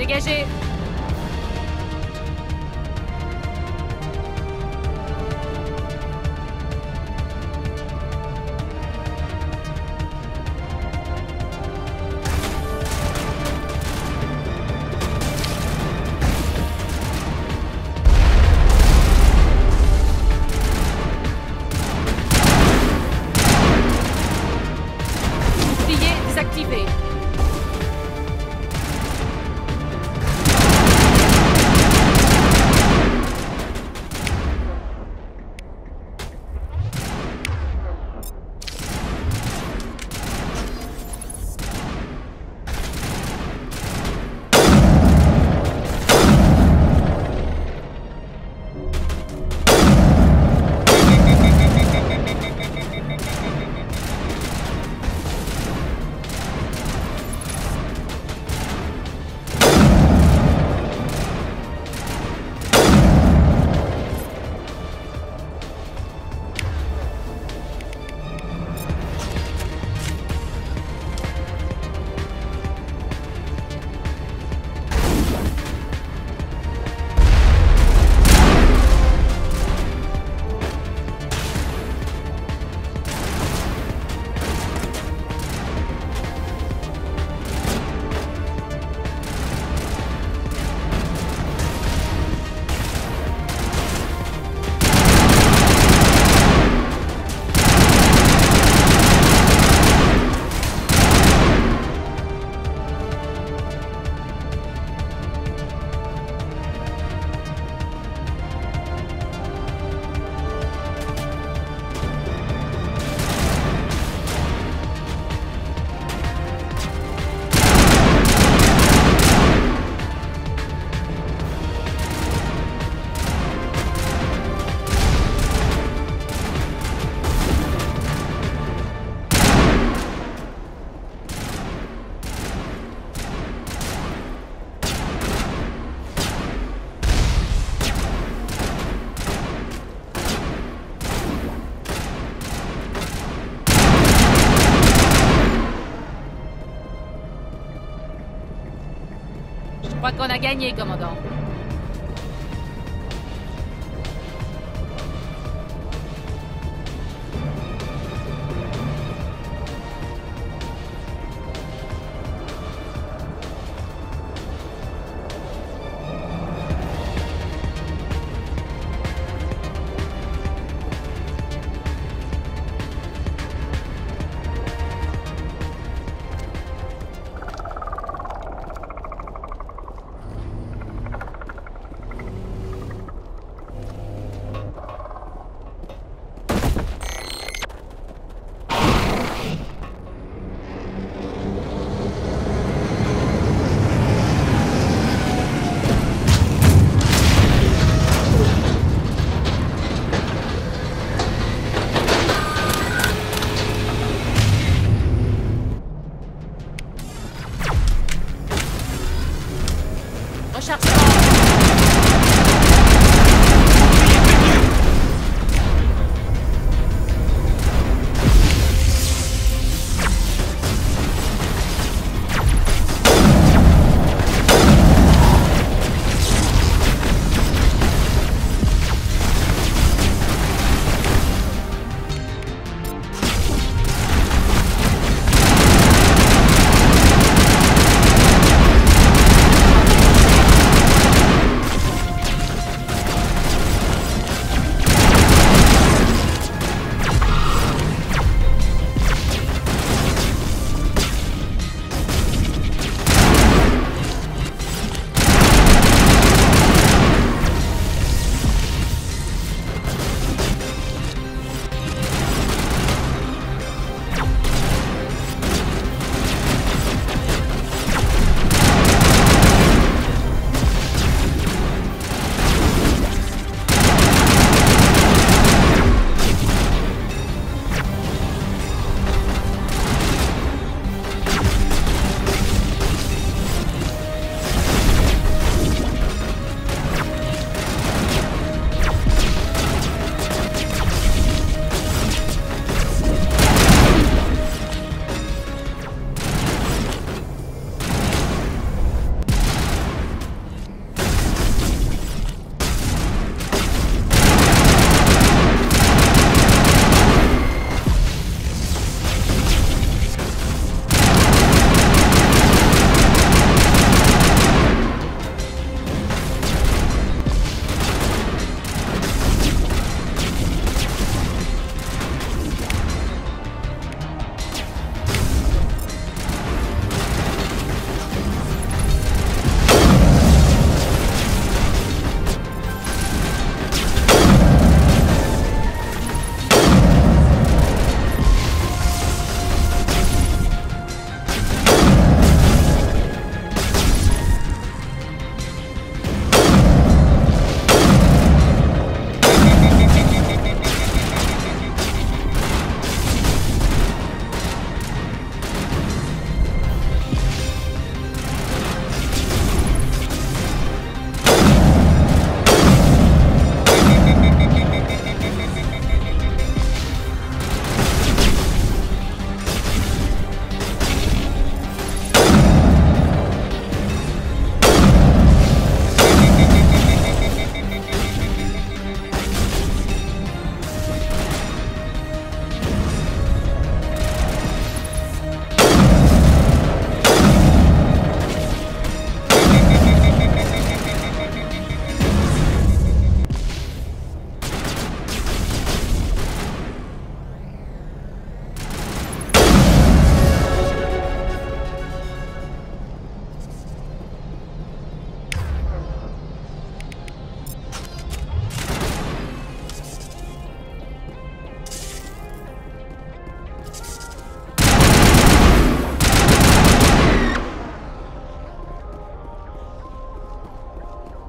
Dégagez! Bouclier désactivé. Je crois qu'on a gagné, commandant.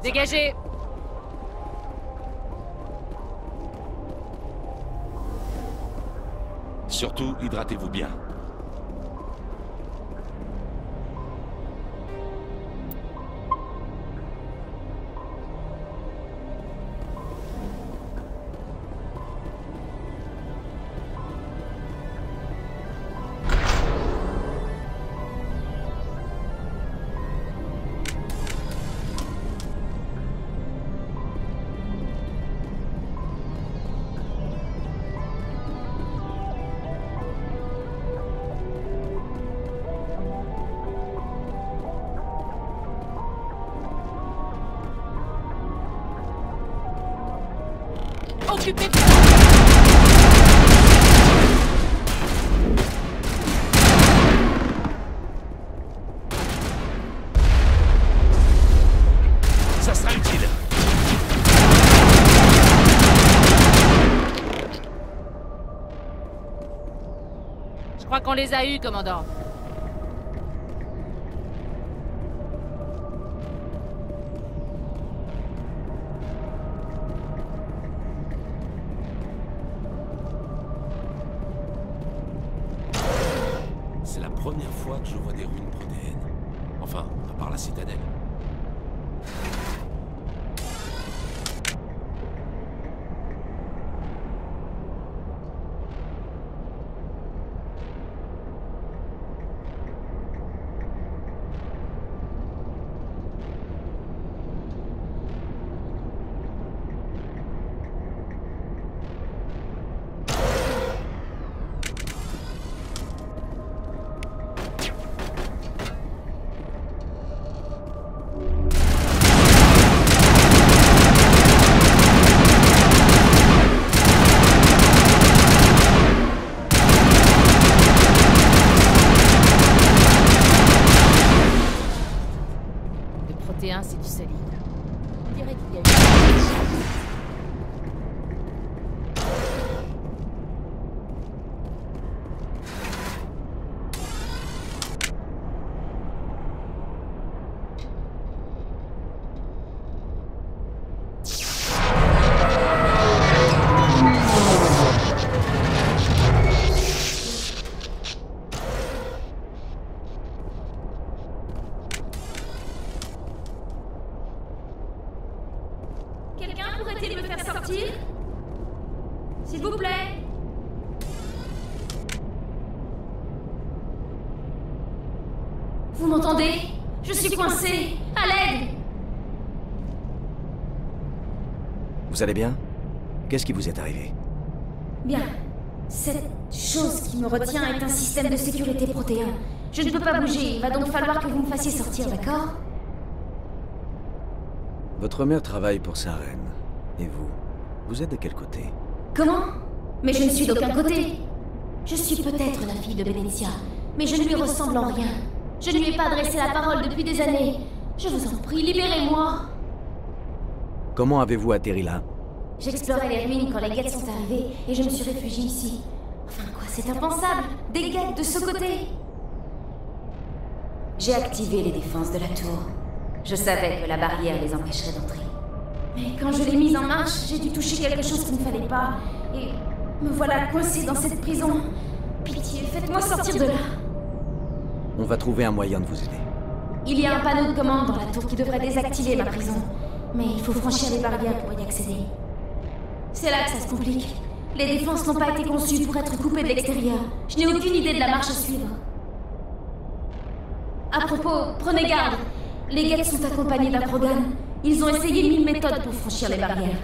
Dégagez! Surtout, hydratez-vous bien. Occupez! Ça sera utile. Je crois qu'on les a eus, commandant. C'est la première fois que je vois des ruines protéennes. Enfin, à part la citadelle. C'est du solide. On dirait qu'il y a eu... Quelqu'un pourrait-il me faire sortir? S'il vous plaît? Vous m'entendez? Je suis coincée! À l'aide! Vous allez bien? Qu'est-ce qui vous est arrivé? Bien. Cette chose qui me retient est un système de sécurité protéin. Je ne peux pas bouger, il va donc falloir que vous me fassiez sortir, d'accord? Votre mère travaille pour sa reine. Et vous? Vous êtes de quel côté? Comment? Mais je ne suis d'aucun côté. Je suis peut-être la fille de Benezia, mais je ne lui ressemble en rien. Je ne lui ai pas adressé la parole depuis des années. Je vous en prie, libérez-moi. Comment avez-vous atterri là? J'explorais les ruines quand les guettes sont arrivées et je me suis réfugiée ici. Enfin quoi, c'est impensable. Des guettes de ce côté. J'ai activé les défenses de la tour. Je savais que la barrière les empêcherait d'entrer. Mais quand je l'ai mise en marche, j'ai dû toucher quelque chose qu'il ne fallait pas. Et me voilà coincée dans cette prison. Pitié, faites-moi sortir de là. On va trouver un moyen de vous aider. Il y a un panneau de commande dans la tour qui devrait désactiver ma prison. Mais il faut franchir les barrières pour y accéder. C'est là que ça se complique. Les défenses n'ont pas été conçues pour être coupées de l'extérieur. Je n'ai aucune idée de la marche à suivre. À propos, prenez garde. Les guettes sont accompagnés d'un Krogan. Ils ont essayé 1000 méthodes pour franchir les barrières.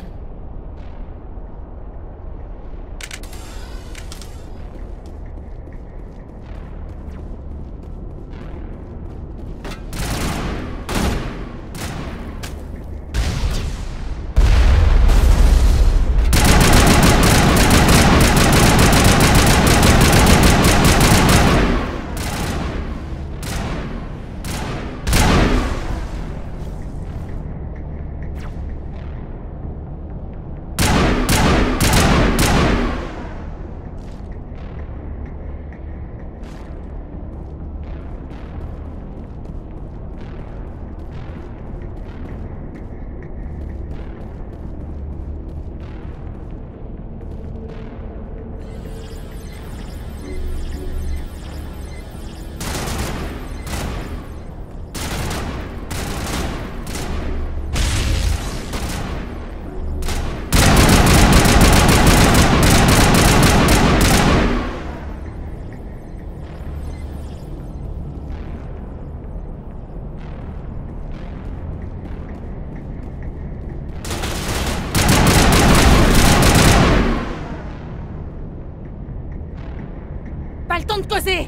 le temps de causer!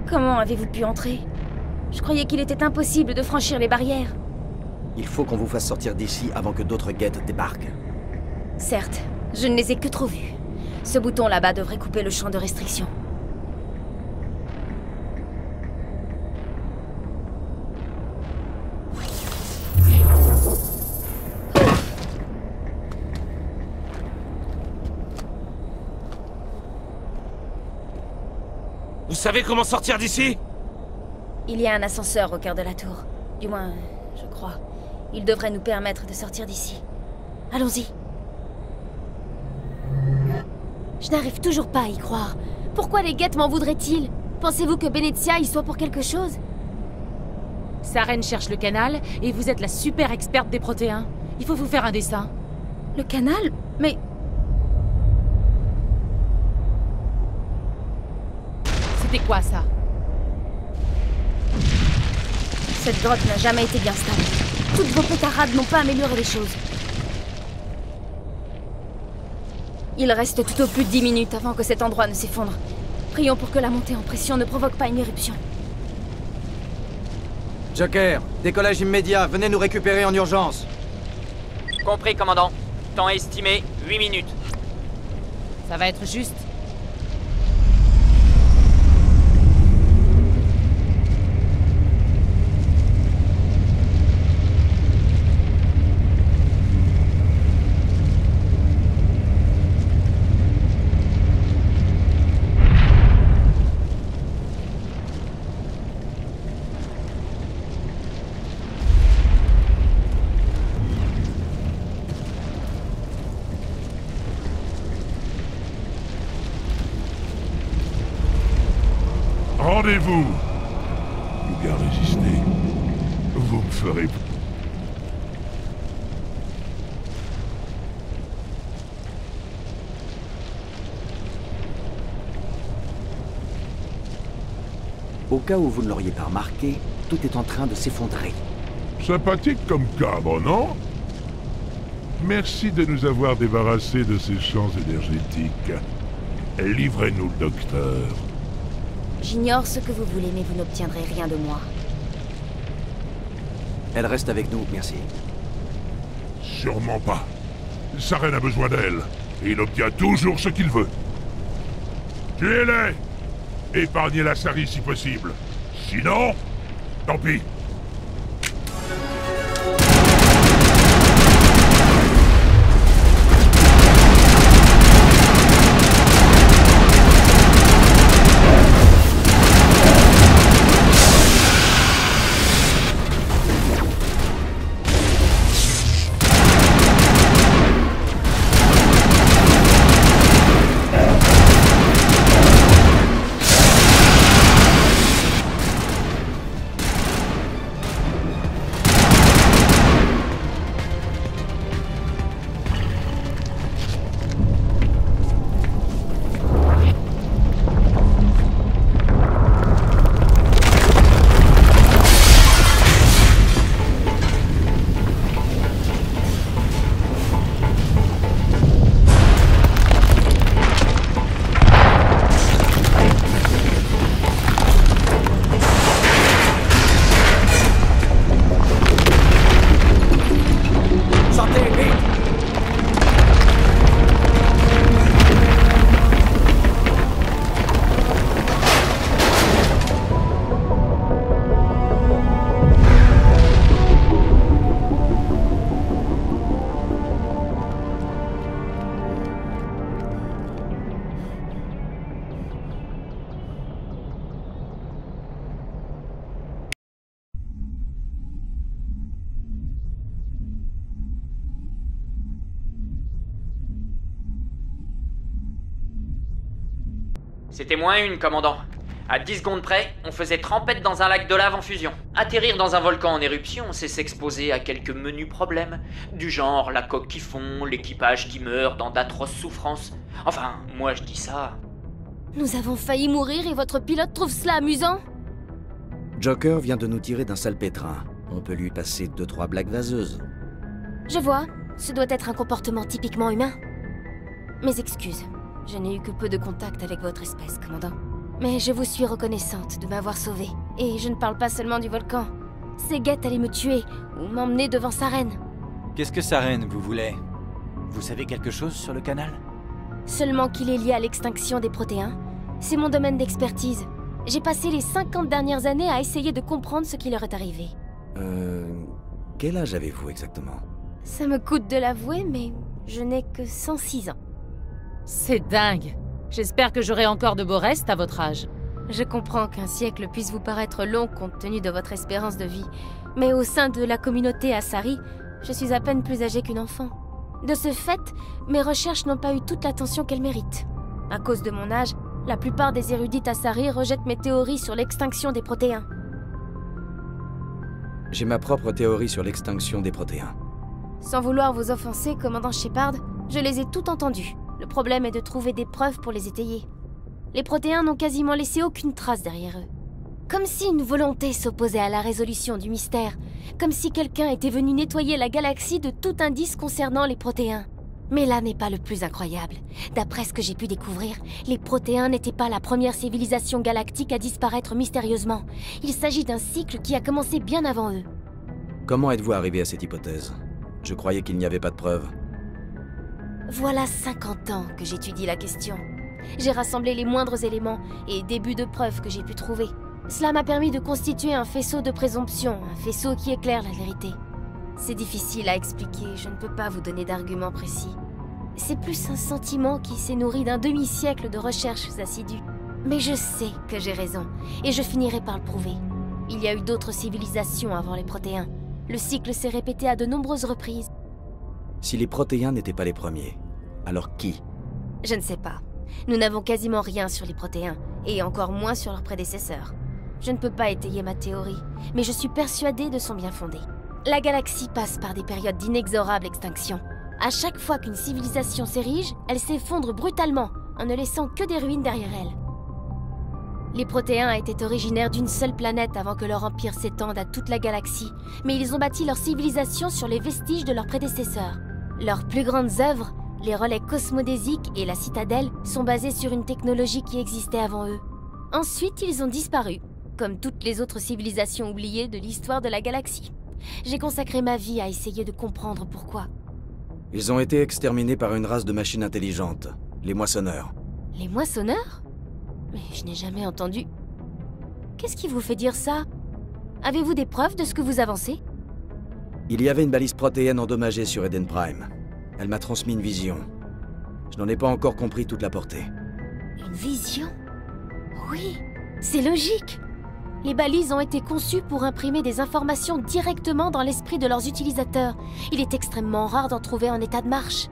Comment avez-vous pu entrer? Je croyais qu'il était impossible de franchir les barrières. Il faut qu'on vous fasse sortir d'ici avant que d'autres guettes débarquent. Certes, je ne les ai que trop vus. Ce bouton là-bas devrait couper le champ de restriction. Vous savez comment sortir d'ici? Il y a un ascenseur au cœur de la tour. Du moins, je crois. Il devrait nous permettre de sortir d'ici. Allons-y. Je n'arrive toujours pas à y croire. Pourquoi les guettes m'en voudraient-ils? Pensez-vous que Benezia y soit pour quelque chose? Saren cherche le canal, et vous êtes la super experte des protéins. Il faut vous faire un dessin. Le canal? Mais... C'était quoi, ça? Cette grotte n'a jamais été bien stable. Toutes vos pétarades n'ont pas amélioré les choses. Il reste tout au plus 10 minutes avant que cet endroit ne s'effondre. Prions pour que la montée en pression ne provoque pas une éruption. Joker, décollage immédiat, venez nous récupérer en urgence. Compris, commandant. Temps estimé, 8 minutes. Ça va être juste. Rendez-vous. Ou bien résistez. Vous me ferez... Au cas où vous ne l'auriez pas remarqué, tout est en train de s'effondrer. Sympathique comme cadre, non? Merci de nous avoir débarrassés de ces champs énergétiques. Livrez-nous le docteur. J'ignore ce que vous voulez, mais vous n'obtiendrez rien de moi. Elle reste avec nous, merci. Sûrement pas. Saren a besoin d'elle, et il obtient toujours ce qu'il veut. Tuez-les! Épargnez la Sari si possible. Sinon, tant pis. C'était -1, commandant. À 10 secondes près, on faisait trempette dans un lac de lave en fusion. Atterrir dans un volcan en éruption, c'est s'exposer à quelques menus problèmes. Du genre la coque qui fond, l'équipage qui meurt dans d'atroces souffrances. Enfin, moi je dis ça. Nous avons failli mourir et votre pilote trouve cela amusant? Joker vient de nous tirer d'un salpêtrin. On peut lui passer 2-3 blagues vaseuses. Je vois. Ce doit être un comportement typiquement humain. Mes excuses. Je n'ai eu que peu de contact avec votre espèce, commandant. Mais je vous suis reconnaissante de m'avoir sauvée. Et je ne parle pas seulement du volcan. Seagate allait me tuer, ou m'emmener devant Saren. Qu'est-ce que Saren vous voulait? Vous savez quelque chose sur le canal? Seulement qu'il est lié à l'extinction des protéins. C'est mon domaine d'expertise. J'ai passé les 50 dernières années à essayer de comprendre ce qui leur est arrivé. Quel âge avez-vous exactement? Ça me coûte de l'avouer, mais je n'ai que 106 ans. C'est dingue. J'espère que j'aurai encore de beaux restes à votre âge. Je comprends qu'un siècle puisse vous paraître long compte tenu de votre espérance de vie. Mais au sein de la communauté Asari, je suis à peine plus âgée qu'une enfant. De ce fait, mes recherches n'ont pas eu toute l'attention qu'elles méritent. À cause de mon âge, la plupart des érudits Asari rejettent mes théories sur l'extinction des protéins. J'ai ma propre théorie sur l'extinction des protéins. Sans vouloir vous offenser, commandant Shepard, je les ai toutes entendues. Le problème est de trouver des preuves pour les étayer. Les protéins n'ont quasiment laissé aucune trace derrière eux. Comme si une volonté s'opposait à la résolution du mystère. Comme si quelqu'un était venu nettoyer la galaxie de tout indice concernant les protéins. Mais là n'est pas le plus incroyable. D'après ce que j'ai pu découvrir, les protéins n'étaient pas la première civilisation galactique à disparaître mystérieusement. Il s'agit d'un cycle qui a commencé bien avant eux. Comment êtes-vous arrivé à cette hypothèse? Je croyais qu'il n'y avait pas de preuves. Voilà 50 ans que j'étudie la question. J'ai rassemblé les moindres éléments et débuts de preuves que j'ai pu trouver. Cela m'a permis de constituer un faisceau de présomption, un faisceau qui éclaire la vérité. C'est difficile à expliquer, je ne peux pas vous donner d'arguments précis. C'est plus un sentiment qui s'est nourri d'un demi-siècle de recherches assidues. Mais je sais que j'ai raison, et je finirai par le prouver. Il y a eu d'autres civilisations avant les protéins. Le cycle s'est répété à de nombreuses reprises. Si les protéins n'étaient pas les premiers, alors qui? Je ne sais pas. Nous n'avons quasiment rien sur les protéins, et encore moins sur leurs prédécesseurs. Je ne peux pas étayer ma théorie, mais je suis persuadée de son bien-fondé. La galaxie passe par des périodes d'inexorable extinction. À chaque fois qu'une civilisation s'érige, elle s'effondre brutalement, en ne laissant que des ruines derrière elle. Les protéins étaient originaires d'une seule planète avant que leur empire s'étende à toute la galaxie, mais ils ont bâti leur civilisation sur les vestiges de leurs prédécesseurs. Leurs plus grandes œuvres, les relais cosmodésiques et la citadelle, sont basées sur une technologie qui existait avant eux. Ensuite, ils ont disparu, comme toutes les autres civilisations oubliées de l'histoire de la galaxie. J'ai consacré ma vie à essayer de comprendre pourquoi. Ils ont été exterminés par une race de machines intelligentes, les moissonneurs. Les moissonneurs? Mais je n'ai jamais entendu... Qu'est-ce qui vous fait dire ça? Avez-vous des preuves de ce que vous avancez? Il y avait une balise protéenne endommagée sur Eden Prime. Elle m'a transmis une vision. Je n'en ai pas encore compris toute la portée. Une vision? Oui, c'est logique. Les balises ont été conçues pour imprimer des informations directement dans l'esprit de leurs utilisateurs. Il est extrêmement rare d'en trouver en état de marche.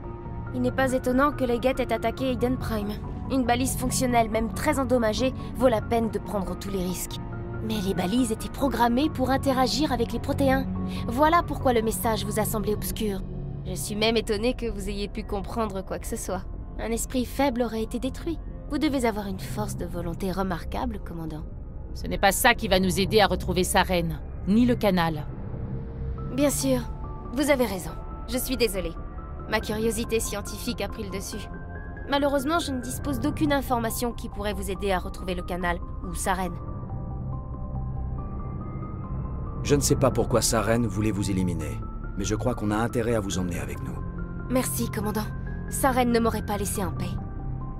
Il n'est pas étonnant que les Geth aient attaqué Eden Prime. Une balise fonctionnelle, même très endommagée, vaut la peine de prendre tous les risques. Mais les balises étaient programmées pour interagir avec les protéins. Voilà pourquoi le message vous a semblé obscur. Je suis même étonnée que vous ayez pu comprendre quoi que ce soit. Un esprit faible aurait été détruit. Vous devez avoir une force de volonté remarquable, commandant. Ce n'est pas ça qui va nous aider à retrouver sa reine, ni le canal. Bien sûr, vous avez raison. Je suis désolée. Ma curiosité scientifique a pris le dessus. Malheureusement, je ne dispose d'aucune information qui pourrait vous aider à retrouver le canal ou sa reine. Je ne sais pas pourquoi sa reine voulait vous éliminer, mais je crois qu'on a intérêt à vous emmener avec nous. Merci, commandant. Sa reine ne m'aurait pas laissé en paix.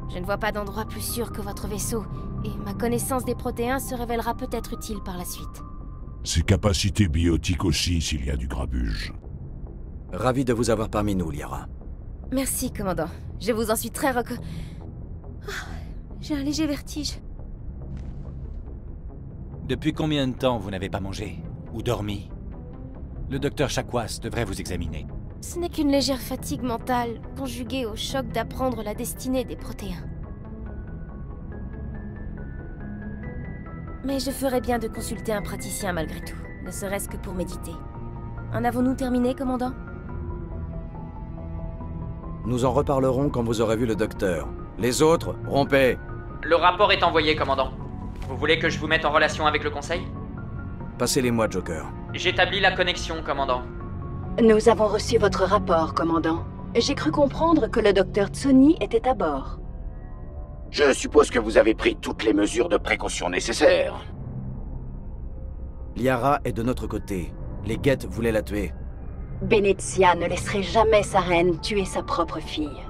Je ne vois pas d'endroit plus sûr que votre vaisseau, et ma connaissance des protéins se révélera peut-être utile par la suite. Ses capacités biotiques aussi, s'il y a du grabuge. Ravi de vous avoir parmi nous, Liara. Merci, commandant. Je vous en suis très J'ai un léger vertige. Depuis combien de temps vous n'avez pas mangé? Ou dormi? Le docteur Chakwas devrait vous examiner. Ce n'est qu'une légère fatigue mentale, conjuguée au choc d'apprendre la destinée des protéins. Mais je ferais bien de consulter un praticien malgré tout, ne serait-ce que pour méditer. En avons-nous terminé, commandant? Nous en reparlerons quand vous aurez vu le docteur. Les autres, rompez! Le rapport est envoyé, commandant. Vous voulez que je vous mette en relation avec le conseil? Passez-les-moi, Joker. J'établis la connexion, commandant. Nous avons reçu votre rapport, commandant. J'ai cru comprendre que le docteur Tsuni était à bord. Je suppose que vous avez pris toutes les mesures de précaution nécessaires. Liara est de notre côté. Les Geth voulaient la tuer. Benezia ne laisserait jamais sa reine tuer sa propre fille.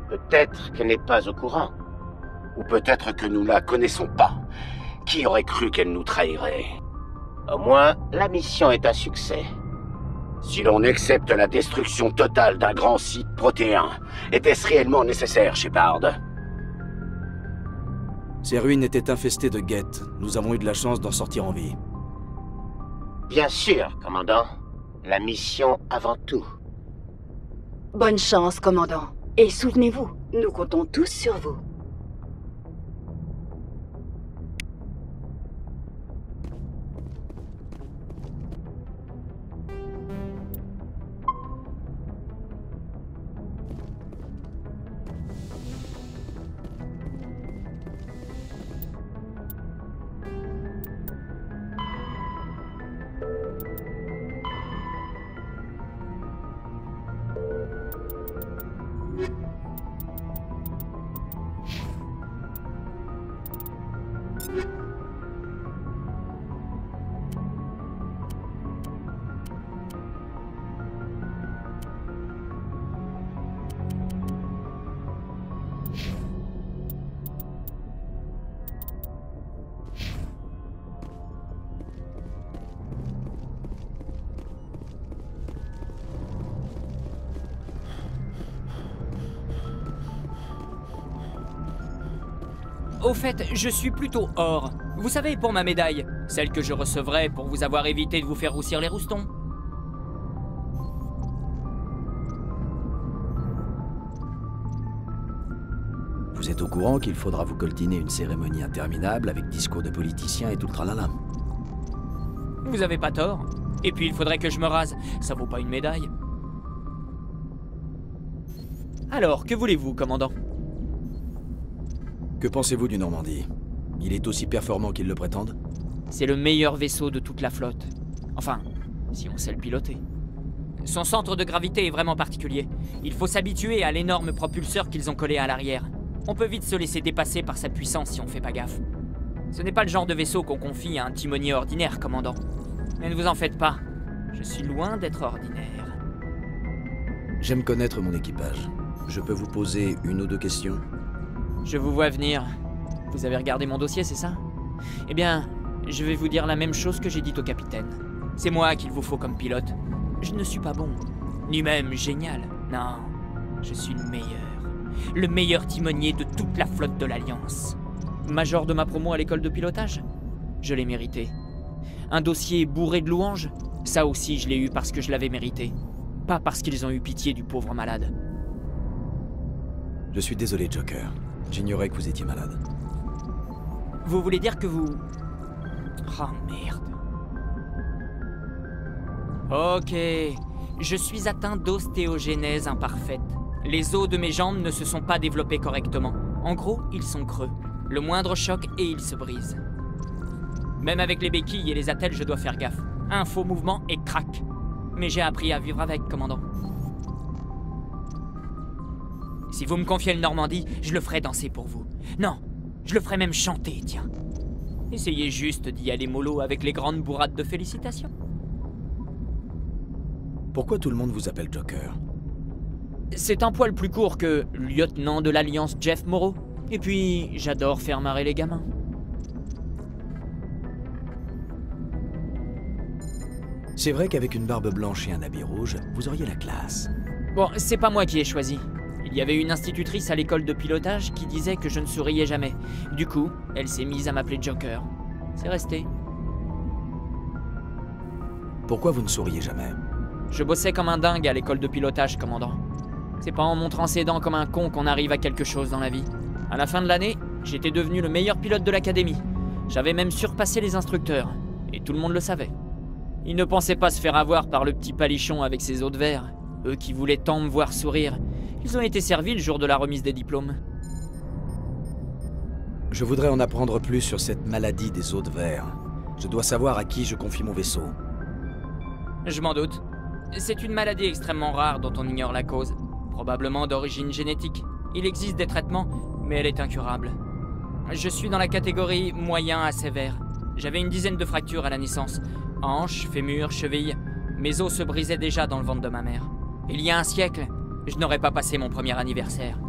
Peut-être qu'elle n'est pas au courant. Ou peut-être que nous la connaissons pas. Qui aurait cru qu'elle nous trahirait? Au moins, la mission est un succès. Si l'on accepte la destruction totale d'un grand site protéin, était-ce réellement nécessaire, Shepard? Ces ruines étaient infestées de Geth. Nous avons eu de la chance d'en sortir en vie. Bien sûr, commandant. La mission avant tout. Bonne chance, commandant. Et souvenez-vous, nous comptons tous sur vous. Au fait, je suis plutôt or. Vous savez, pour ma médaille, celle que je recevrai pour vous avoir évité de vous faire roussir les roustons. Vous êtes au courant qu'il faudra vous coltiner une cérémonie interminable avec discours de politiciens et tout le tralala? Vous avez pas tort. Et puis il faudrait que je me rase. Ça vaut pas une médaille. Alors, que voulez-vous, commandant? Que pensez-vous du Normandie? Il est aussi performant qu'ils le prétendent? C'est le meilleur vaisseau de toute la flotte. Enfin, si on sait le piloter. Son centre de gravité est vraiment particulier. Il faut s'habituer à l'énorme propulseur qu'ils ont collé à l'arrière. On peut vite se laisser dépasser par sa puissance si on fait pas gaffe. Ce n'est pas le genre de vaisseau qu'on confie à un timonier ordinaire, commandant. Mais ne vous en faites pas. Je suis loin d'être ordinaire. J'aime connaître mon équipage. Je peux vous poser une ou deux questions? Je vous vois venir. Vous avez regardé mon dossier, c'est ça? Eh bien, je vais vous dire la même chose que j'ai dit au capitaine. C'est moi qu'il vous faut comme pilote. Je ne suis pas bon, ni même génial. Non, je suis le meilleur timonier de toute la flotte de l'Alliance. Major de ma promo à l'école de pilotage? Je l'ai mérité. Un dossier bourré de louanges? Ça aussi, je l'ai eu parce que je l'avais mérité. Pas parce qu'ils ont eu pitié du pauvre malade. Je suis désolé, Joker. J'ignorais que vous étiez malade. Vous voulez dire que vous... Oh merde. Ok, je suis atteint d'ostéogenèse imparfaite. Les os de mes jambes ne se sont pas développés correctement. En gros, ils sont creux. Le moindre choc et ils se brisent. Même avec les béquilles et les attelles, je dois faire gaffe. Un faux mouvement et crac. Mais j'ai appris à vivre avec, commandant. Si vous me confiez le Normandie, je le ferai danser pour vous. Non, je le ferai même chanter, tiens. Essayez juste d'y aller mollo avec les grandes bourrades de félicitations. Pourquoi tout le monde vous appelle Joker? C'est un poil plus court que lieutenant de l'Alliance Jeff Moreau. Et puis, j'adore faire marrer les gamins. C'est vrai qu'avec une barbe blanche et un habit rouge, vous auriez la classe. Bon, c'est pas moi qui ai choisi. Il y avait une institutrice à l'école de pilotage qui disait que je ne souriais jamais. Du coup, elle s'est mise à m'appeler Joker. C'est resté. Pourquoi vous ne souriez jamais? Je bossais comme un dingue à l'école de pilotage, commandant. C'est pas en montrant ses dents comme un con qu'on arrive à quelque chose dans la vie. À la fin de l'année, j'étais devenu le meilleur pilote de l'académie. J'avais même surpassé les instructeurs. Et tout le monde le savait. Ils ne pensaient pas se faire avoir par le petit palichon avec ses os de verre. Eux qui voulaient tant me voir sourire. Ils ont été servis le jour de la remise des diplômes. Je voudrais en apprendre plus sur cette maladie des os de verre. Je dois savoir à qui je confie mon vaisseau. Je m'en doute. C'est une maladie extrêmement rare dont on ignore la cause. Probablement d'origine génétique. Il existe des traitements, mais elle est incurable. Je suis dans la catégorie moyen à sévère. J'avais une dizaine de fractures à la naissance. Hanches, fémur, chevilles. Mes os se brisaient déjà dans le ventre de ma mère. Il y a un siècle, je n'aurais pas passé mon premier anniversaire.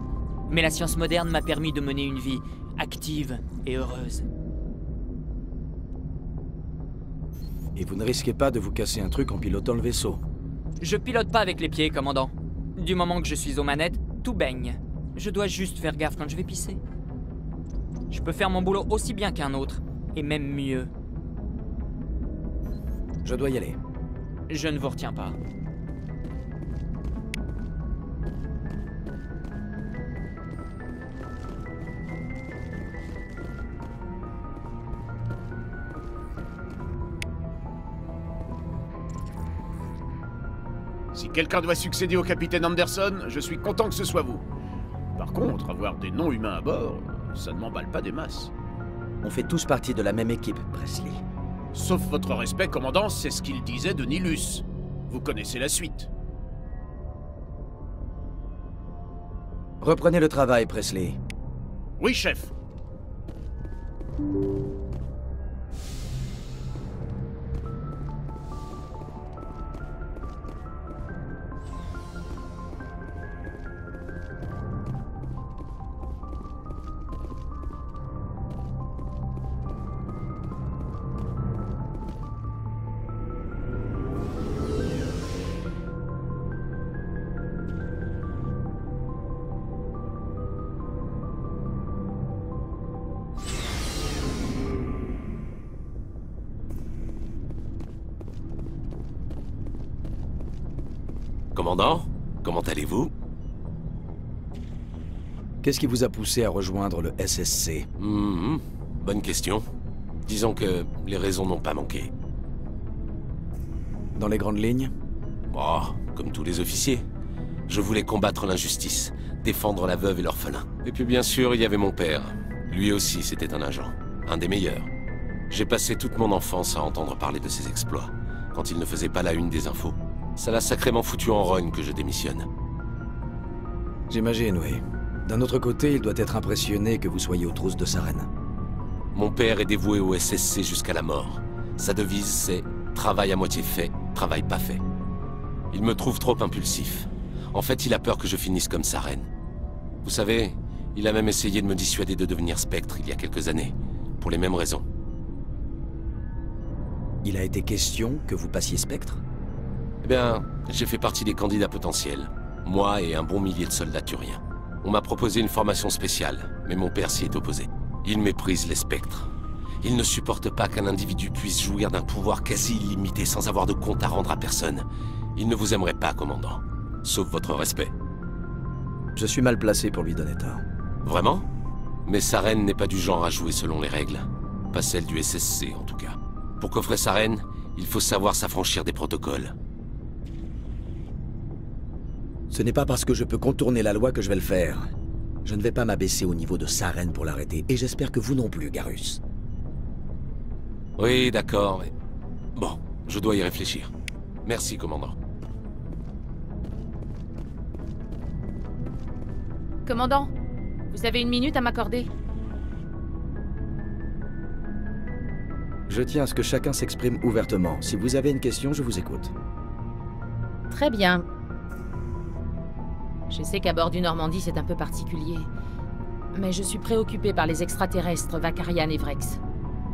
Mais la science moderne m'a permis de mener une vie active et heureuse. Et vous ne risquez pas de vous casser un truc en pilotant le vaisseau? Je pilote pas avec les pieds, commandant. Du moment que je suis aux manettes, tout baigne. Je dois juste faire gaffe quand je vais pisser. Je peux faire mon boulot aussi bien qu'un autre, et même mieux. Je dois y aller. Je ne vous retiens pas. Si quelqu'un doit succéder au capitaine Anderson, je suis content que ce soit vous. Par contre, avoir des non-humains à bord, ça ne m'emballe pas des masses. On fait tous partie de la même équipe, Presley. Sauf votre respect, commandant, c'est ce qu'il disait de Nilus. Vous connaissez la suite. Reprenez le travail, Presley. Oui, chef. Commandant, comment allez-vous? Qu'est-ce qui vous a poussé à rejoindre le SSC? Bonne question. Disons que les raisons n'ont pas manqué. Dans les grandes lignes? Oh, comme tous les officiers. Je voulais combattre l'injustice, défendre la veuve et l'orphelin. Et puis bien sûr, il y avait mon père. Lui aussi, c'était un agent. Un des meilleurs. J'ai passé toute mon enfance à entendre parler de ses exploits, quand il ne faisait pas la une des infos. Ça l'a sacrément foutu en rogne que je démissionne. J'imagine, oui. D'un autre côté, il doit être impressionné que vous soyez aux trousses de sa reine. Mon père est dévoué au SSC jusqu'à la mort. Sa devise, c'est « Travail à moitié fait, travail pas fait. Il me trouve trop impulsif. En fait, il a peur que je finisse comme Saren. Vous savez, il a même essayé de me dissuader de devenir Spectre il y a quelques années, pour les mêmes raisons. Il a été question que vous passiez Spectre? Eh bien, j'ai fait partie des candidats potentiels. Moi et un bon millier de soldats turiens. On m'a proposé une formation spéciale, mais mon père s'y est opposé. Il méprise les Spectres. Il ne supporte pas qu'un individu puisse jouir d'un pouvoir quasi illimité sans avoir de compte à rendre à personne. Il ne vous aimerait pas, commandant. Sauf votre respect. Je suis mal placé pour lui donner tort. Vraiment? Mais Saren n'est pas du genre à jouer selon les règles. Pas celles du SSC, en tout cas. Pour coffrer Saren, il faut savoir s'affranchir des protocoles. Ce n'est pas parce que je peux contourner la loi que je vais le faire. Je ne vais pas m'abaisser au niveau de Saren pour l'arrêter, et j'espère que vous non plus, Garrus. Oui, d'accord, mais... Bon, je dois y réfléchir. Merci, commandant. Commandant, vous avez une minute à m'accorder? Je tiens à ce que chacun s'exprime ouvertement. Si vous avez une question, je vous écoute. Très bien. Je sais qu'à bord du Normandie, c'est un peu particulier. Mais je suis préoccupé par les extraterrestres Vakarian et Vrex.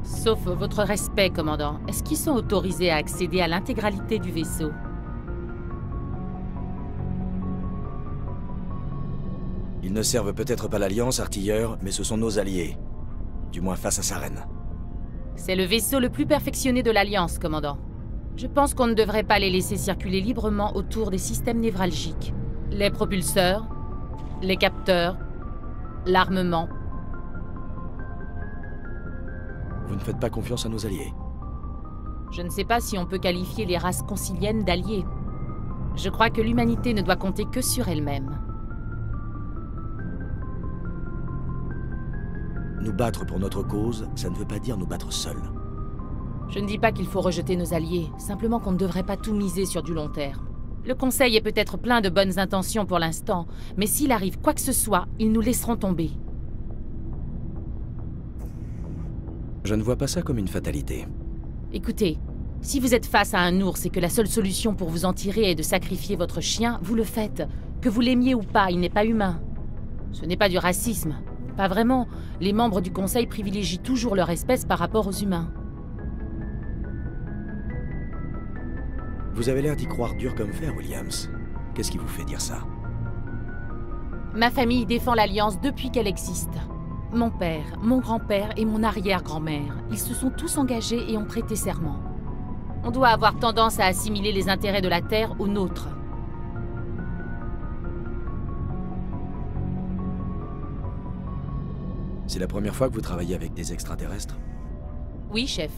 Sauf votre respect, commandant. Est-ce qu'ils sont autorisés à accéder à l'intégralité du vaisseau? Ils ne servent peut-être pas l'Alliance, artilleurs, mais ce sont nos alliés. Du moins face à Saren. C'est le vaisseau le plus perfectionné de l'Alliance, commandant. Je pense qu'on ne devrait pas les laisser circuler librement autour des systèmes névralgiques. Les propulseurs, les capteurs, l'armement. Vous ne faites pas confiance à nos alliés? Je ne sais pas si on peut qualifier les races conciliennes d'alliés. Je crois que l'humanité ne doit compter que sur elle-même. Nous battre pour notre cause, ça ne veut pas dire nous battre seuls. Je ne dis pas qu'il faut rejeter nos alliés, simplement qu'on ne devrait pas tout miser sur du long terme. Le Conseil est peut-être plein de bonnes intentions pour l'instant, mais s'il arrive quoi que ce soit, ils nous laisseront tomber. Je ne vois pas ça comme une fatalité. Écoutez, si vous êtes face à un ours et que la seule solution pour vous en tirer est de sacrifier votre chien, vous le faites. Que vous l'aimiez ou pas, il n'est pas humain. Ce n'est pas du racisme. Pas vraiment. Les membres du Conseil privilégient toujours leur espèce par rapport aux humains. Vous avez l'air d'y croire dur comme fer, Williams. Qu'est-ce qui vous fait dire ça? Ma famille défend l'Alliance depuis qu'elle existe. Mon père, mon grand-père et mon arrière-grand-mère, ils se sont tous engagés et ont prêté serment. On doit avoir tendance à assimiler les intérêts de la Terre aux nôtres. C'est la première fois que vous travaillez avec des extraterrestres? Oui, chef.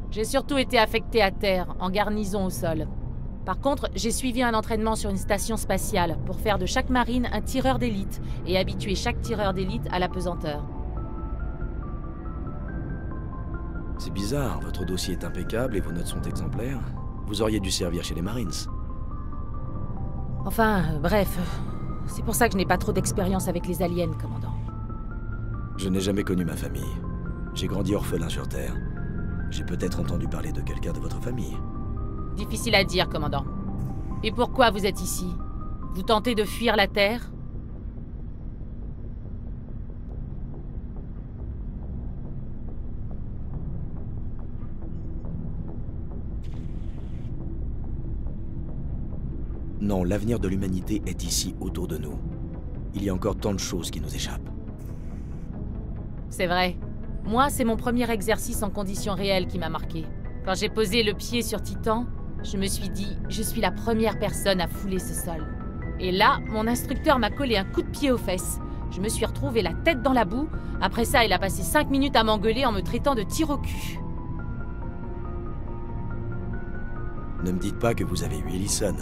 J'ai surtout été affecté à Terre, en garnison au sol. Par contre, j'ai suivi un entraînement sur une station spatiale pour faire de chaque marine un tireur d'élite et habituer chaque tireur d'élite à la pesanteur. C'est bizarre, votre dossier est impeccable et vos notes sont exemplaires. Vous auriez dû servir chez les Marines. Enfin, bref. C'est pour ça que je n'ai pas trop d'expérience avec les aliens, commandant. Je n'ai jamais connu ma famille. J'ai grandi orphelin sur Terre. J'ai peut-être entendu parler de quelqu'un de votre famille. Difficile à dire, commandant. Et pourquoi vous êtes ici? Vous tentez de fuir la Terre? Non, l'avenir de l'humanité est ici, autour de nous. Il y a encore tant de choses qui nous échappent. C'est vrai. Moi, c'est mon premier exercice en conditions réelles qui m'a marqué. Quand j'ai posé le pied sur Titan, je me suis dit, je suis la première personne à fouler ce sol. Et là, mon instructeur m'a collé un coup de pied aux fesses. Je me suis retrouvée la tête dans la boue. Après ça, il a passé 5 minutes à m'engueuler en me traitant de tir au cul. Ne me dites pas que vous avez eu Ellison.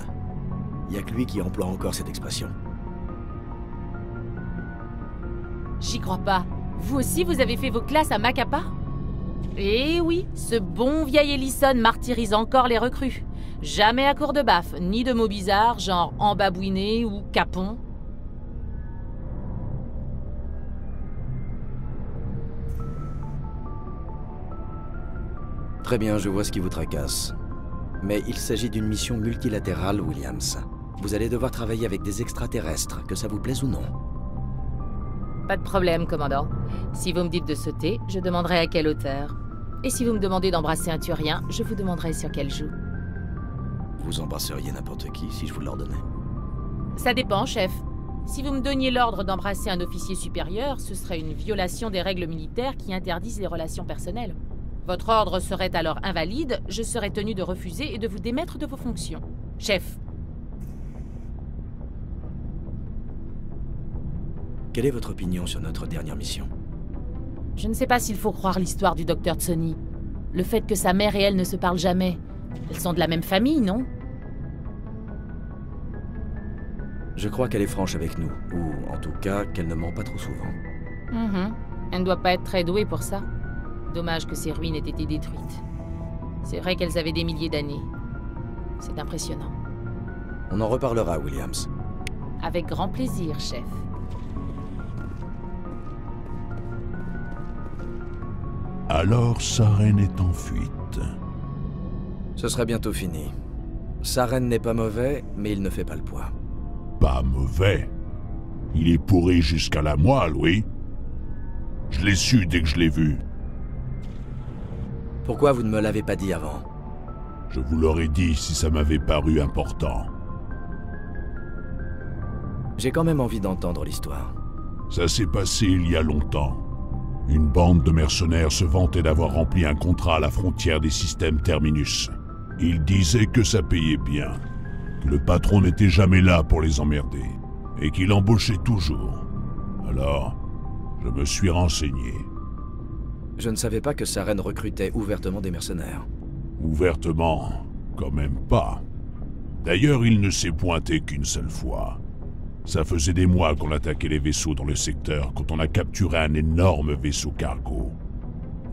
Il n'y a que lui qui emploie encore cette expression. J'y crois pas. Vous aussi, vous avez fait vos classes à Macapa? Eh oui, ce bon vieil Ellison martyrise encore les recrues. Jamais à court de baffe, ni de mots bizarres, genre embabouiné ou capon. Très bien, je vois ce qui vous tracasse. Mais il s'agit d'une mission multilatérale, Williams. Vous allez devoir travailler avec des extraterrestres, que ça vous plaise ou non. Pas de problème, commandant. Si vous me dites de sauter, je demanderai à quelle hauteur. Et si vous me demandez d'embrasser un Turien, je vous demanderai sur quelle joue. Vous embrasseriez n'importe qui si je vous l'ordonnais. Ça dépend, chef. Si vous me donniez l'ordre d'embrasser un officier supérieur, ce serait une violation des règles militaires qui interdisent les relations personnelles. Votre ordre serait alors invalide, je serais tenu de refuser et de vous démettre de vos fonctions. Chef. Quelle est votre opinion sur notre dernière mission? Je ne sais pas s'il faut croire l'histoire du docteur Tsoni. Le fait que sa mère et elle ne se parlent jamais. Elles sont de la même famille, non? Je crois qu'elle est franche avec nous, ou en tout cas qu'elle ne ment pas trop souvent. Elle ne doit pas être très douée pour ça. Dommage que ces ruines aient été détruites. C'est vrai qu'elles avaient des milliers d'années. C'est impressionnant. On en reparlera, Williams. Avec grand plaisir, chef. Alors Saren est en fuite. Ce sera bientôt fini. Saren n'est pas mauvais, mais il ne fait pas le poids. Pas mauvais. Il est pourri jusqu'à la moelle, oui. Je l'ai su dès que je l'ai vu. Pourquoi vous ne me l'avez pas dit avant? Je vous l'aurais dit si ça m'avait paru important. J'ai quand même envie d'entendre l'histoire. Ça s'est passé il y a longtemps. Une bande de mercenaires se vantait d'avoir rempli un contrat à la frontière des systèmes Terminus. Ils disaient que ça payait bien, que le patron n'était jamais là pour les emmerder, et qu'il embauchait toujours. Alors, je me suis renseigné. Je ne savais pas que Saren recrutait ouvertement des mercenaires. Ouvertement, quand même pas. D'ailleurs, il ne s'est pointé qu'une seule fois. Ça faisait des mois qu'on attaquait les vaisseaux dans le secteur quand on a capturé un énorme vaisseau cargo.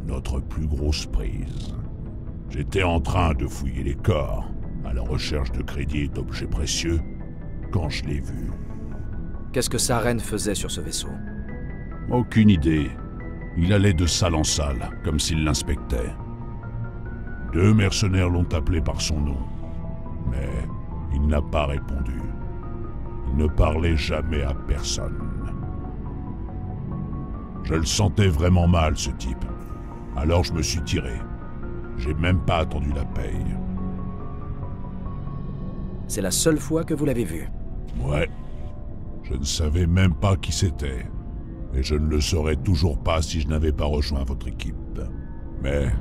Notre plus grosse prise. J'étais en train de fouiller les corps, à la recherche de crédits et d'objets précieux, quand je l'ai vu. Qu'est-ce que Saren faisait sur ce vaisseau? Aucune idée. Il allait de salle en salle, comme s'il l'inspectait. 2 mercenaires l'ont appelé par son nom, mais il n'a pas répondu. Il ne parlait jamais à personne. Je le sentais vraiment mal, ce type. Alors je me suis tiré. J'ai même pas attendu la paye. C'est la seule fois que vous l'avez vu? Ouais. Je ne savais même pas qui c'était. Et je ne le saurais toujours pas si je n'avais pas rejoint votre équipe. Mais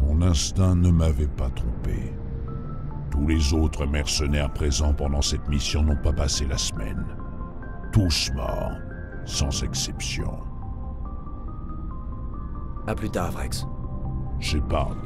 mon instinct ne m'avait pas trompé. Tous les autres mercenaires présents pendant cette mission n'ont pas passé la semaine. Tous morts, sans exception. À plus tard, Vrex. Shepard.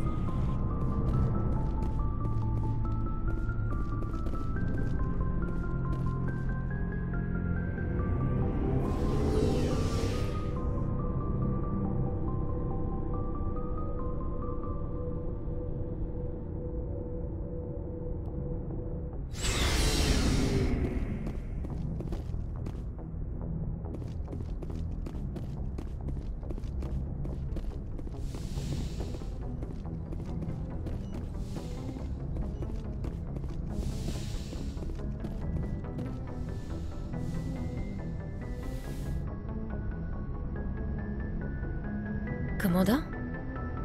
Commandant?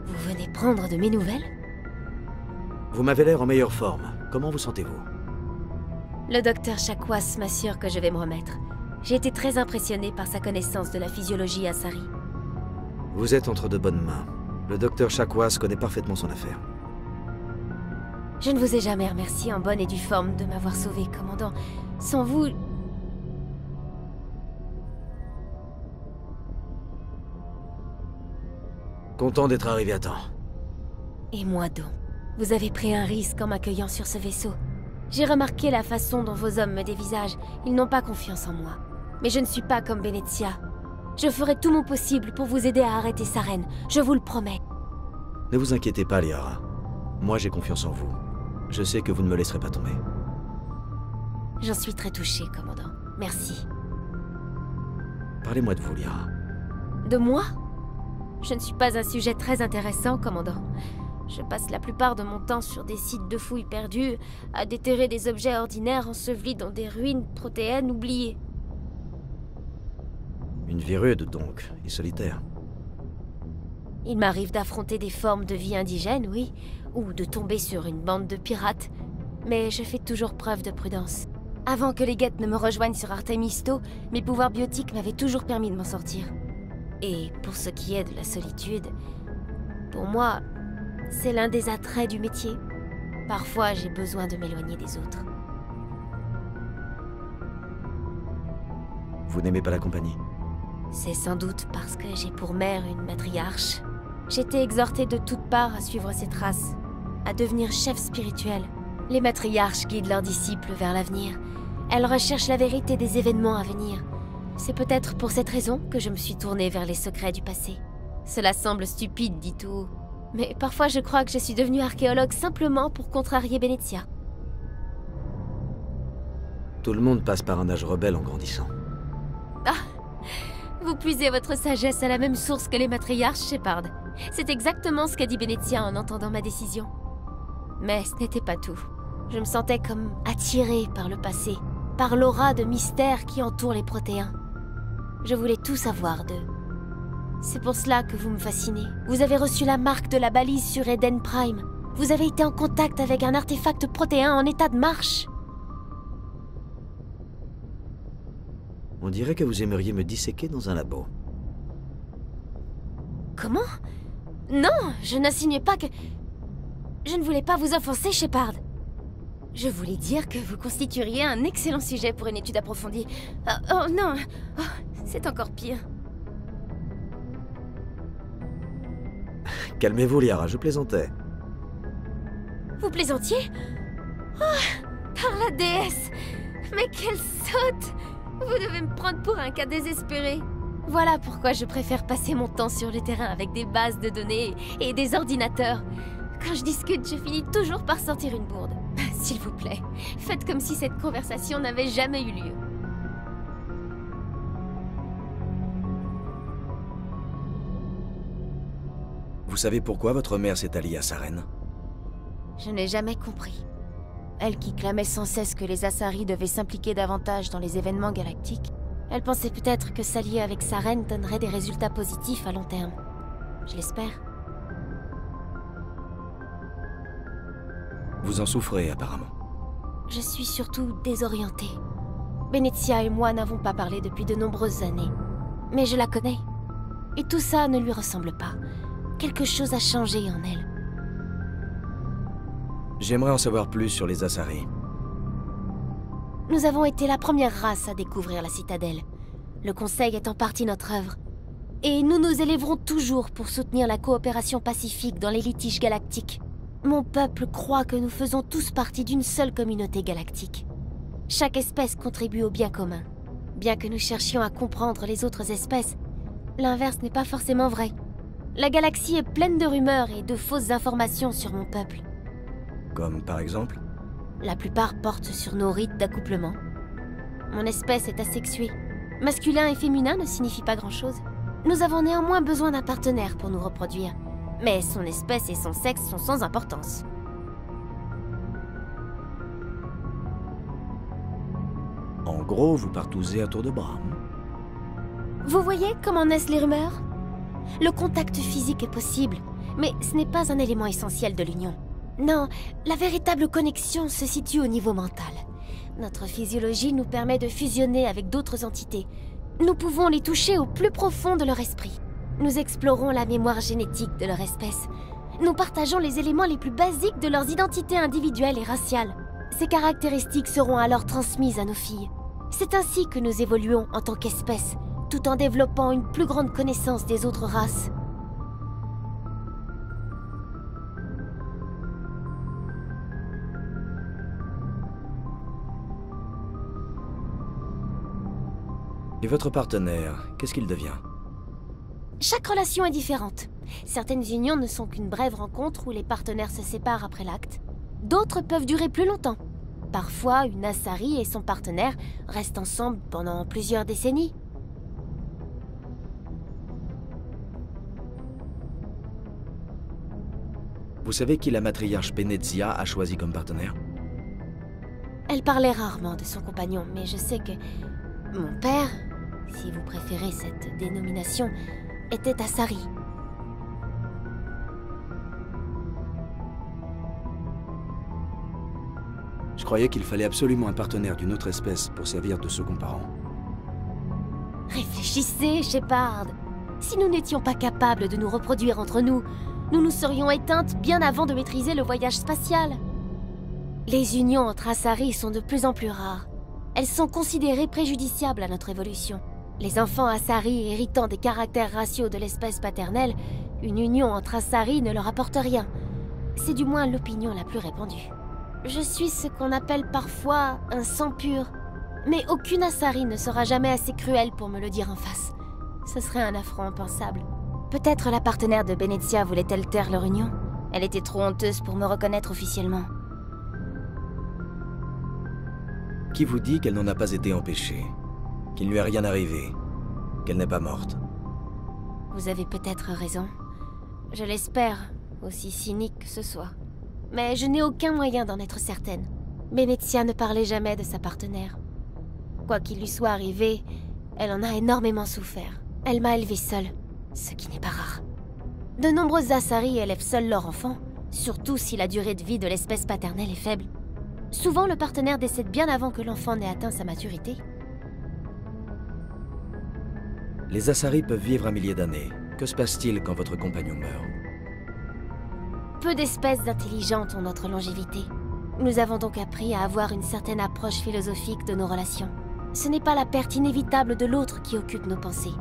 Vous venez prendre de mes nouvelles? Vous m'avez l'air en meilleure forme. Comment vous sentez-vous? Le docteur Chakwas m'assure que je vais me remettre. J'ai été très impressionné par sa connaissance de la physiologie Asari. Vous êtes entre de bonnes mains. Le docteur Chakwas connaît parfaitement son affaire. Je ne vous ai jamais remercié en bonne et due forme de m'avoir sauvé, commandant. Sans vous... Content d'être arrivé à temps. Et moi donc. Vous avez pris un risque en m'accueillant sur ce vaisseau. J'ai remarqué la façon dont vos hommes me dévisagent. Ils n'ont pas confiance en moi. Mais je ne suis pas comme Benezia. Je ferai tout mon possible pour vous aider à arrêter Saren. Je vous le promets. Ne vous inquiétez pas, Liara. Moi, j'ai confiance en vous. Je sais que vous ne me laisserez pas tomber. J'en suis très touchée, commandant. Merci. Parlez-moi de vous, Liara. De moi? Je ne suis pas un sujet très intéressant, commandant. Je passe la plupart de mon temps sur des sites de fouilles perdus, à déterrer des objets ordinaires ensevelis dans des ruines protéennes oubliées. Une vie rude, donc, et solitaire. Il m'arrive d'affronter des formes de vie indigènes, oui, ou de tomber sur une bande de pirates, mais je fais toujours preuve de prudence. Avant que les guettes ne me rejoignent sur Artemisto, mes pouvoirs biotiques m'avaient toujours permis de m'en sortir. Et pour ce qui est de la solitude, pour moi, c'est l'un des attraits du métier. Parfois, j'ai besoin de m'éloigner des autres. Vous n'aimez pas la compagnie? C'est sans doute parce que j'ai pour mère une matriarche. J'étais exhortée de toutes parts à suivre ses traces, à devenir chef spirituel. Les matriarches guident leurs disciples vers l'avenir. Elles recherchent la vérité des événements à venir. C'est peut-être pour cette raison que je me suis tournée vers les secrets du passé. Cela semble stupide, dit tout haut. Mais parfois je crois que je suis devenue archéologue simplement pour contrarier Benezia. Tout le monde passe par un âge rebelle en grandissant. Ah! Vous puisez votre sagesse à la même source que les matriarches, Shepard. C'est exactement ce qu'a dit Benezia en entendant ma décision. Mais ce n'était pas tout. Je me sentais comme attirée par le passé, par l'aura de mystère qui entoure les Protéens. Je voulais tout savoir d'eux. C'est pour cela que vous me fascinez. Vous avez reçu la marque de la balise sur Eden Prime. Vous avez été en contact avec un artefact protéen en état de marche. On dirait que vous aimeriez me disséquer dans un labo. Comment? Non, je n'insinuais pas que... Je ne voulais pas vous offenser, Shepard. Je voulais dire que vous constitueriez un excellent sujet pour une étude approfondie. Oh non, oh, c'est encore pire. Calmez-vous, Liara, je plaisantais. Vous plaisantiez? Oh, par la déesse! Mais quelle sotte! Vous devez me prendre pour un cas désespéré. Voilà pourquoi je préfère passer mon temps sur le terrain avec des bases de données et des ordinateurs. Quand je discute, je finis toujours par sortir une bourde. S'il vous plaît, faites comme si cette conversation n'avait jamais eu lieu. Vous savez pourquoi votre mère s'est alliée à Saren? Je n'ai jamais compris. Elle qui clamait sans cesse que les Asari devaient s'impliquer davantage dans les événements galactiques, elle pensait peut-être que s'allier avec Saren donnerait des résultats positifs à long terme. Je l'espère. Vous en souffrez, apparemment. Je suis surtout désorientée. Benezia et moi n'avons pas parlé depuis de nombreuses années. Mais je la connais. Et tout ça ne lui ressemble pas. Quelque chose a changé en elle. J'aimerais en savoir plus sur les Asari. Nous avons été la première race à découvrir la citadelle. Le Conseil est en partie notre œuvre. Et nous nous élèverons toujours pour soutenir la coopération pacifique dans les litiges galactiques. Mon peuple croit que nous faisons tous partie d'une seule communauté galactique. Chaque espèce contribue au bien commun. Bien que nous cherchions à comprendre les autres espèces, l'inverse n'est pas forcément vrai. La galaxie est pleine de rumeurs et de fausses informations sur mon peuple. Comme par exemple? La plupart portent sur nos rites d'accouplement. Mon espèce est asexuée. Masculin et féminin ne signifient pas grand-chose. Nous avons néanmoins besoin d'un partenaire pour nous reproduire. Mais son espèce et son sexe sont sans importance. En gros, vous partousez à tour de bras. Vous voyez comment naissent les rumeurs? Le contact physique est possible, mais ce n'est pas un élément essentiel de l'union. Non, la véritable connexion se situe au niveau mental. Notre physiologie nous permet de fusionner avec d'autres entités. Nous pouvons les toucher au plus profond de leur esprit. Nous explorons la mémoire génétique de leur espèce. Nous partageons les éléments les plus basiques de leurs identités individuelles et raciales. Ces caractéristiques seront alors transmises à nos filles. C'est ainsi que nous évoluons en tant qu'espèce, tout en développant une plus grande connaissance des autres races. Et votre partenaire, qu'est-ce qu'il devient? Chaque relation est différente. Certaines unions ne sont qu'une brève rencontre où les partenaires se séparent après l'acte. D'autres peuvent durer plus longtemps. Parfois, une Asari et son partenaire restent ensemble pendant plusieurs décennies. Vous savez qui la matriarche Benezia a choisi comme partenaire? Elle parlait rarement de son compagnon, mais je sais que mon père, si vous préférez cette dénomination, était Asari. Je croyais qu'il fallait absolument un partenaire d'une autre espèce pour servir de second parent. Réfléchissez, Shepard. Si nous n'étions pas capables de nous reproduire entre nous, nous nous serions éteintes bien avant de maîtriser le voyage spatial. Les unions entre Asari sont de plus en plus rares. Elles sont considérées préjudiciables à notre évolution. Les enfants Asari héritant des caractères raciaux de l'espèce paternelle, une union entre Asari ne leur apporte rien. C'est du moins l'opinion la plus répandue. Je suis ce qu'on appelle parfois un sang pur. Mais aucune Asari ne sera jamais assez cruelle pour me le dire en face. Ce serait un affront impensable. Peut-être la partenaire de Benezia voulait-elle taire leur union? Elle était trop honteuse pour me reconnaître officiellement. Qui vous dit qu'elle n'en a pas été empêchée? Qu'il ne lui est rien arrivé? Qu'elle n'est pas morte? Vous avez peut-être raison. Je l'espère, aussi cynique que ce soit. Mais je n'ai aucun moyen d'en être certaine. Benezia ne parlait jamais de sa partenaire. Quoi qu'il lui soit arrivé, elle en a énormément souffert. Elle m'a élevée seule, ce qui n'est pas rare. De nombreuses Asari élèvent seuls leurs enfants, surtout si la durée de vie de l'espèce paternelle est faible. Souvent, le partenaire décède bien avant que l'enfant n'ait atteint sa maturité. Les Asari peuvent vivre 1 millier d'années. Que se passe-t-il quand votre compagnon meurt? Peu d'espèces intelligentes ont notre longévité. Nous avons donc appris à avoir une certaine approche philosophique de nos relations. Ce n'est pas la perte inévitable de l'autre qui occupe nos pensées,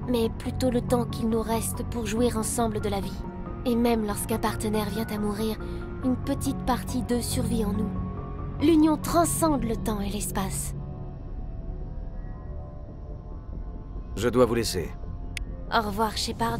mais plutôt le temps qu'il nous reste pour jouir ensemble de la vie. Et même lorsqu'un partenaire vient à mourir, une petite partie d'eux survit en nous. L'union transcende le temps et l'espace. Je dois vous laisser. Au revoir, Shepard.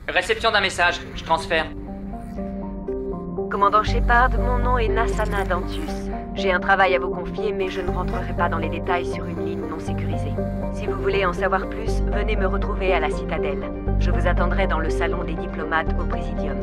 Réception d'un message, je transfère. Commandant Shepard, mon nom est Nassana Dantus. J'ai un travail à vous confier, mais je ne rentrerai pas dans les détails sur une ligne non sécurisée. Si vous voulez en savoir plus, venez me retrouver à la Citadelle. Je vous attendrai dans le salon des diplomates au Présidium.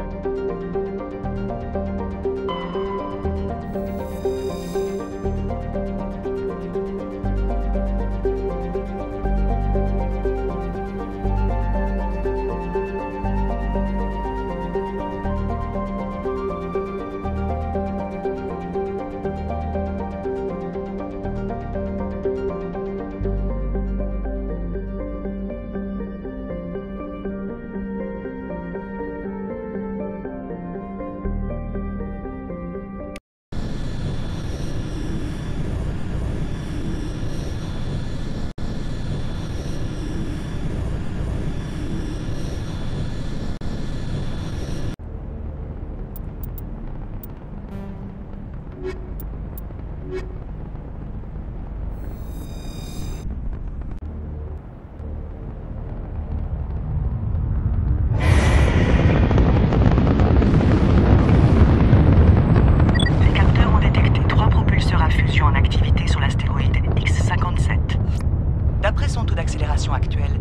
Actuelle,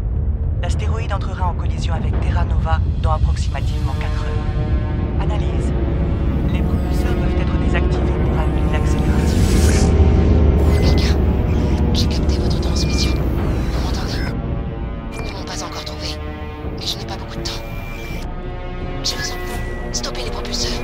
l'astéroïde entrera en collision avec Terra Nova dans approximativement 4 heures. Analyse. Les propulseurs doivent être désactivés pour annuler l'accélération. Quelqu'un, j'ai capté votre transmission. Vous m'entendez? Ils ne m'ont pas encore trouvé. Et je n'ai pas beaucoup de temps. J'ai besoin. Stoppez les propulseurs.